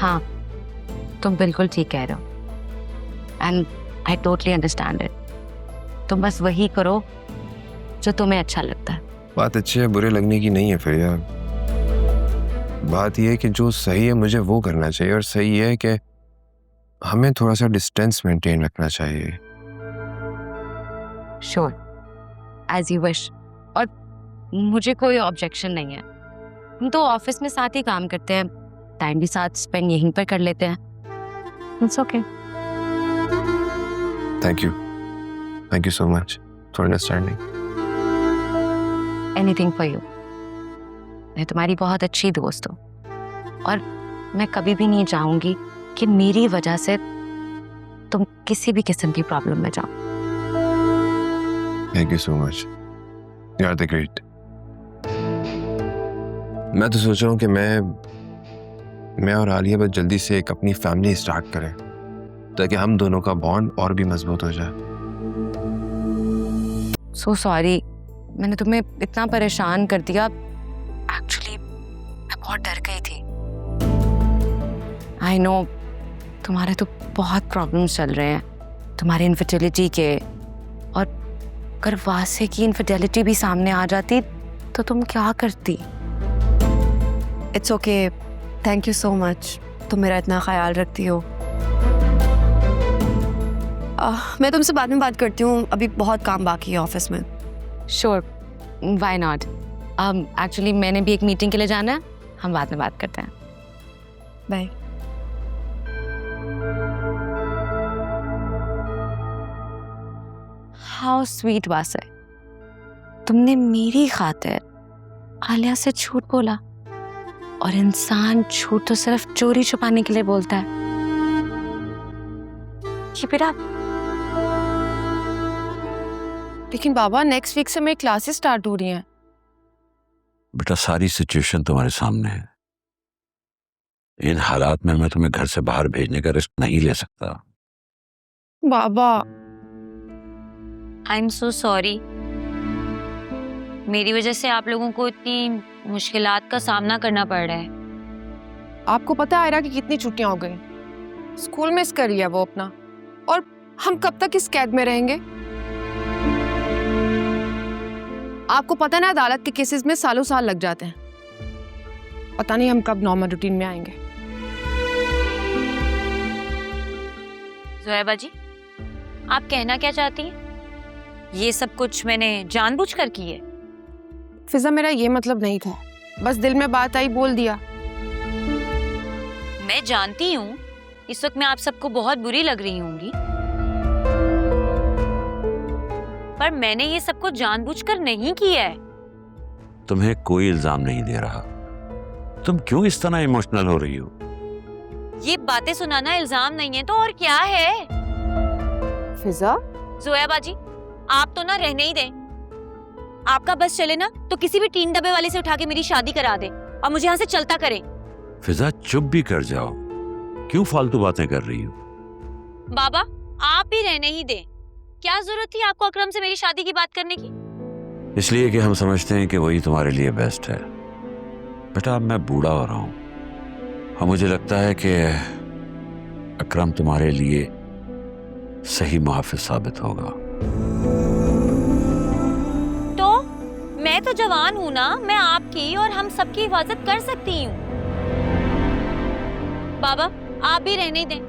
हाँ, तुम बिल्कुल ठीक कह रहे हो and I totally understand it. तुम बस वही करो जो तुम्हें अच्छा लगता है। बात अच्छी है बुरे लगने की नहीं है फिर। बात यह है कि जो सही है मुझे वो करना चाहिए, और सही है कि हमें थोड़ा सा डिस्टेंस मेंटेन रखना चाहिए। Sure, as you wish. और मुझे कोई ऑब्जेक्शन नहीं है। हम तो ऑफिस में साथ ही काम करते हैं, टाइम भी साथ स्पेंड यहीं पर कर लेते हैं। It's okay. Thank you so much for understanding. Anything for you. मैं तुम्हारी बहुत अच्छी दोस्त हूँ और मैं कभी भी नहीं चाहूंगी कि मेरी वजह से तुम किसी भी किस्म की प्रॉब्लम में जाओ। Thank you so much, you are the great. मैं तो सोच रहा हूँ कि मैं और आलिया बस जल्दी से एक अपनी फैमिली स्टार्ट करें ताकि हम दोनों का बॉन्ड और भी मजबूत हो जाए। सो सॉरी, मैंने तुम्हें इतना परेशान कर दिया। एक्चुअली मैं बहुत डर गई थी। आई नो तुम्हारे तो बहुत प्रॉब्लम्स चल रहे हैं, तुम्हारी इनफर्टिलिटी के, और अगर वासे की इनफर्टिलिटी भी सामने आ जाती तो तुम क्या करती? It's okay, thank you so much, तुम मेरा इतना ख्याल रखती हो। मैं तुमसे बाद में बात करती हूँ, अभी बहुत काम बाकी है ऑफिस में। Sure, why not. एक्चुअली मैंने भी एक मीटिंग के लिए जाना है, हम बाद में बात करते हैं। बाय। हाउ स्वीट वासे, तुमने मेरी खातिर आलिया से झूठ बोला। और इंसान झूठ तो सिर्फ चोरी छुपाने के लिए बोलता है। Keep it up. लेकिन बाबा नेक्स्ट वीक से मेरी क्लासेस स्टार्ट हो रही हैं। बेटा सारी सिचुएशन तुम्हारे सामने है। इन हालात में मैं तुम्हें घर से बाहर भेजने का रिस्क नहीं ले सकता। बाबा आई एम सो सॉरी, मेरी वजह से आप लोगों को इतनी मुश्किलात का सामना करना पड़ रहा है। आपको पता है आयरा की कितनी छुट्टियां हो गई, स्कूल मिस कर लिया वो अपना, और हम कब तक इस कैद में रहेंगे? आपको पता है ना अदालत के केसेस में सालों साल लग जाते हैं। पता नहीं हम कब नॉर्मल रूटीन में आएंगे। ज़ुहैबा जी, आप कहना क्या चाहती हैं? ये सब कुछ मैंने जानबूझकर की है? फिजा मेरा ये मतलब नहीं था, बस दिल में बात आई बोल दिया। मैं जानती हूँ इस वक्त मैं आप सबको बहुत बुरी लग रही होंगी, पर मैंने ये सब कुछ जानबूझकर नहीं किया है। तुम्हें कोई इल्जाम नहीं दे रहा, तुम क्यों इस तरह इमोशनल हो रही हो? ये बातें सुनाना इल्जाम नहीं है तो और क्या है? फिजा ज़ुहैबा जी, आप तो ना रहने ही दें। आपका बस चले ना तो किसी भी टीन डब्बे वाले से उठा के मेरी शादी करा दे और मुझे यहाँ से चलता करें। फिजा चुप भी कर जाओ, क्यों फालतू बातें कर रही हो? बाबा आप भी रहने ही दें। क्या जरूरत थी आपको अकरम से मेरी शादी की बात करने की? इसलिए कि हम समझते हैं कि वही तुम्हारे लिए बेस्ट है। बेटा अब मैं बूढ़ा हो रहा हूँ और मुझे लगता है कि अकरम तुम्हारे लिए सही मुहाफिज साबित होगा। तो मैं तो जवान हूँ ना, मैं आपकी और हम सबकी हिफाजत कर सकती हूँ। बाबा आप भी रहने दें।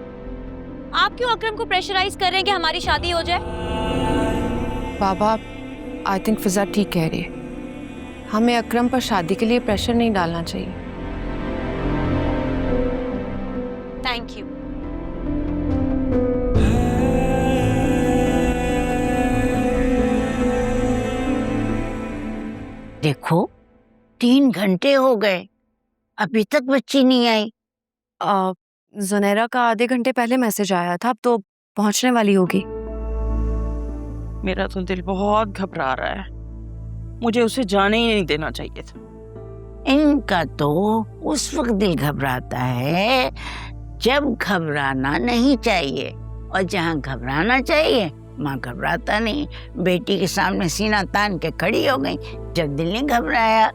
आप क्यों अकरम को प्रेशराइज कर रहे हैं कि हमारी शादी हो जाए? बाबा आई थिंक फिजा ठीक कह रही है, हमें अकरम पर शादी के लिए प्रेशर नहीं डालना चाहिए। Thank you. देखो 3 घंटे हो गए, अभी तक बच्ची नहीं आई। ज़ुनैरा का आधे घंटे पहले मैसेज आया था, अब तो पहुंचने वाली होगी। मेरा तो दिल बहुत घबरा रहा है, मुझे उसे जाने ही नहीं देना चाहिए था। इनका तो उस वक्त दिल घबराता है जब घबराना नहीं चाहिए, और जहाँ घबराना चाहिए माँ घबराता नहीं। बेटी के सामने सीना तान के खड़ी हो गई जब दिल ने घबराया।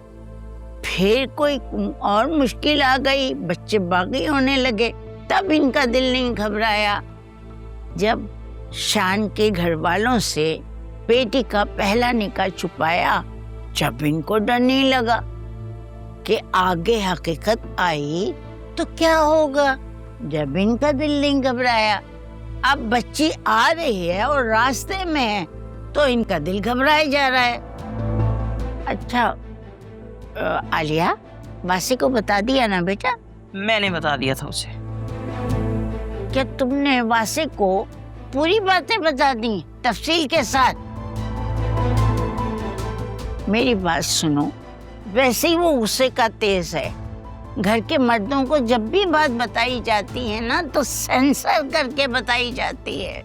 फिर कोई और मुश्किल आ गई, बच्चे बागी होने लगे, तब इनका दिल नहीं घबराया। जब शान के घर वालों से बेटी का पहला निकाह छुपाया, जब इनको डर नहीं लगा कि आगे हकीकत आई तो क्या होगा, जब इनका दिल नहीं घबराया। अब बच्ची आ रही है और रास्ते में है तो इनका दिल घबराया जा रहा है। अच्छा आलिया, वासी को बता दिया ना बेटा? मैंने बता दिया था उसे। क्या तुमने वासी को पूरी बातें बता दी तफसील के साथ? मेरी बात सुनो, वैसे ही वो गुस्से का तेज है। घर के मर्दों को जब भी बात बताई जाती है ना तो सेंसर करके बताई जाती है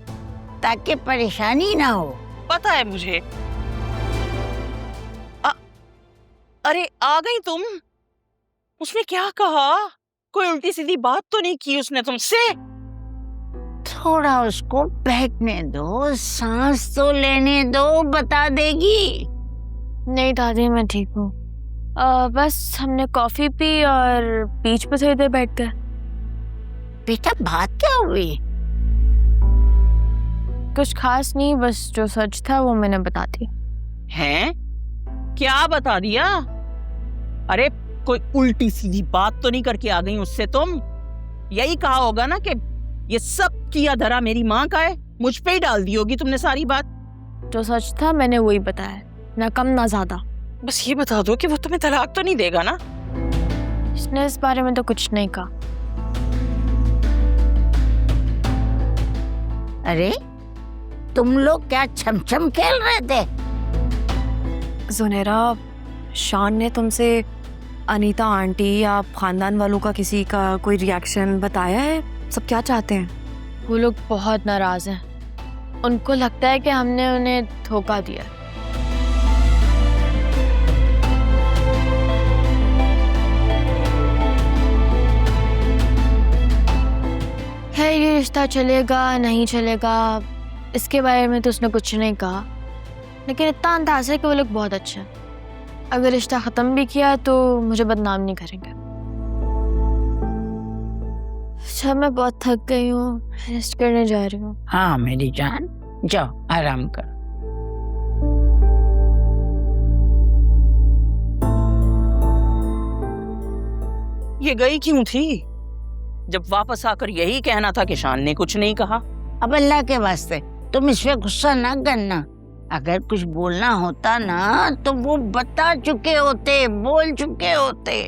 ताकि परेशानी ना हो। पता है मुझे। अरे आ गई तुम। उसने क्या कहा? कोई उल्टी सीधी बात तो नहीं की उसने तुमसे? थोड़ा उसको बैठने दो, सांस तो लेने दो, बता देगी। नहीं दादी, मैं ठीक हूँ। बस हमने कॉफी पी और बीच पे थोड़ी देर बैठ गए। बेटा बात क्या हुई? कुछ खास नहीं, बस जो सच था वो मैंने बता दी। हैं? क्या बता दिया? अरे कोई उल्टी सीधी बात तो नहीं करके आ गई उससे तुम? यही कहा होगा ना कि ये सब किया धरा मेरी माँ का है, मुझ पे ही डाल दी होगी तुमने सारी बात। जो सच था मैंने वही बताया, ना कम ना ज्यादा। बस ये बता दो कि वो तुम्हें तलाक तो नहीं देगा ना? इसने इस बारे में तो कुछ नहीं कहा। अरे तुम लोग क्या छमछम खेल रहे थे? जुनेरा, शान ने तुमसे अनीता आंटी या खानदान वालों का किसी का कोई रिएक्शन बताया है? सब क्या चाहते हैं? वो लोग बहुत नाराज हैं। उनको लगता है कि हमने उन्हें धोखा दिया। है ये रिश्ता चलेगा नहीं चलेगा इसके बारे में तो उसने कुछ नहीं कहा, लेकिन इतना अंदाज़ा है कि वो लोग बहुत अच्छे हैं। अगर रिश्ता ख़त्म भी किया तो मुझे बदनाम नहीं करेंगे। अच्छा मैं बहुत थक गई हूँ, रेस्ट करने जा रही हूँ। हाँ मेरी जान, जाओ आराम करो। ये गई क्यों थी जब वापस आकर यही कहना था कि शान ने कुछ नहीं कहा? अब अल्लाह के वास्ते तुम इस पे गुस्सा ना करना। अगर कुछ बोलना होता ना तो वो बता चुके होते, बोल चुके होते।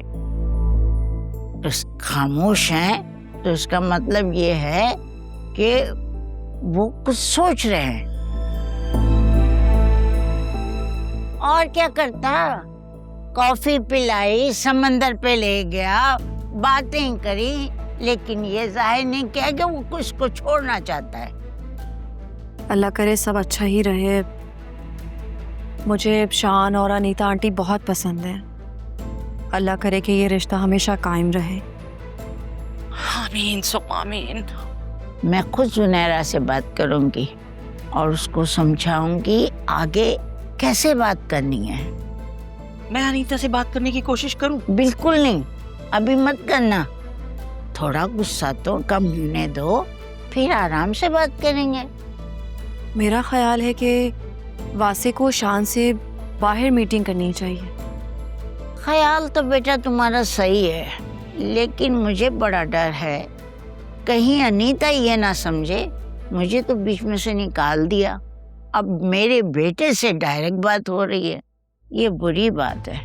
बस खामोश हैं तो इसका मतलब ये है कि वो कुछ सोच रहे हैं। और क्या करता? कॉफी पिलाई, समंदर पे ले गया, बातें करी, लेकिन ये जाहिर नहीं किया कि वो कुछ को छोड़ना चाहता है। अल्लाह करे सब अच्छा ही रहे। मुझे शान और अनीता आंटी बहुत पसंद है। अल्लाह करे कि ये रिश्ता हमेशा कायम रहे। आमीन सुम्मा आमीन। मैं खुद जुनैरा से बात करूंगी और उसको समझाऊंगी आगे कैसे बात करनी है। मैं अनीता से बात करने की कोशिश करूं? बिल्कुल नहीं, अभी मत करना। थोड़ा गुस्सा तो कम होने दो, फिर आराम से बात करेंगे। मेरा ख्याल है कि वासे को शान से बाहर मीटिंग करनी चाहिए। ख्याल तो बेटा तुम्हारा सही है, लेकिन मुझे बड़ा डर है कहीं अनीता ये ना समझे मुझे तो बीच में से निकाल दिया, अब मेरे बेटे से डायरेक्ट बात हो रही है। ये बुरी बात है।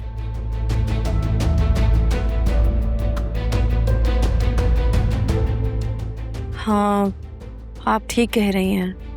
हाँ, आप ठीक कह रही हैं।